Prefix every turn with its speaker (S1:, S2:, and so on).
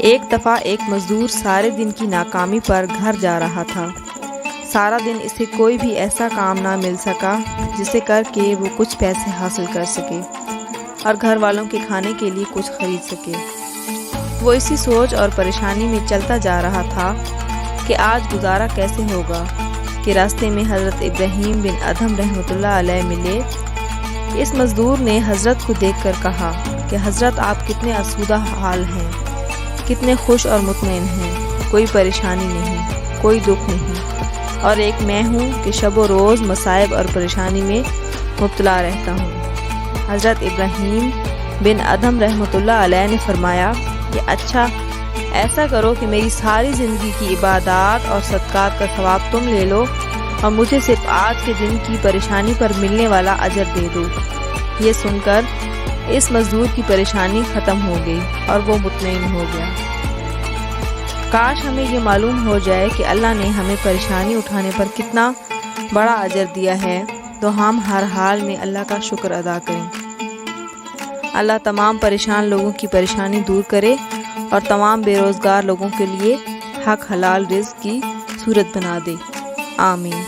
S1: ایک دفعہ ایک مزدور سارے دن کی ناکامی پر گھر جا رہا تھا۔ سارا دن اسے کوئی بھی ایسا کام نہ مل سکا جسے کر کے وہ کچھ پیسے حاصل کر سکے اور گھر والوں کے کھانے کے لیے کچھ خرید سکے۔ وہ اسی سوچ اور پریشانی میں چلتا جا رہا تھا کہ آج گزارا کیسے ہوگا کہ راستے میں حضرت ابراہیم بن ادھم رحمۃ اللہ علیہ ملے۔ اس مزدور نے حضرت کو دیکھ کر کہا کہ حضرت آپ کتنے آسودہ حال ہیں، کتنے خوش اور مطمئن ہیں، کوئی پریشانی نہیں، کوئی دکھ نہیں، اور ایک میں ہوں کہ شب و روز مصائب اور پریشانی میں مبتلا رہتا ہوں۔ حضرت ابراہیم بن ادھم رحمۃ اللہ علیہ نے فرمایا کہ اچھا ایسا کرو کہ میری ساری زندگی کی عبادات اور صدقات کا ثواب تم لے لو اور مجھے صرف آج کے دن کی پریشانی پر ملنے والا اجر دے دو۔ یہ سن کر اس مزدور کی پریشانی ختم ہو گئی اور وہ مطمئن ہو گیا۔ کاش ہمیں یہ معلوم ہو جائے کہ اللہ نے ہمیں پریشانی اٹھانے پر کتنا بڑا اجر دیا ہے تو ہم ہر حال میں اللہ کا شکر ادا کریں۔ اللہ تمام پریشان لوگوں کی پریشانی دور کرے اور تمام بے روزگار لوگوں کے لیے حق حلال رزق کی صورت بنا دے۔ آمین۔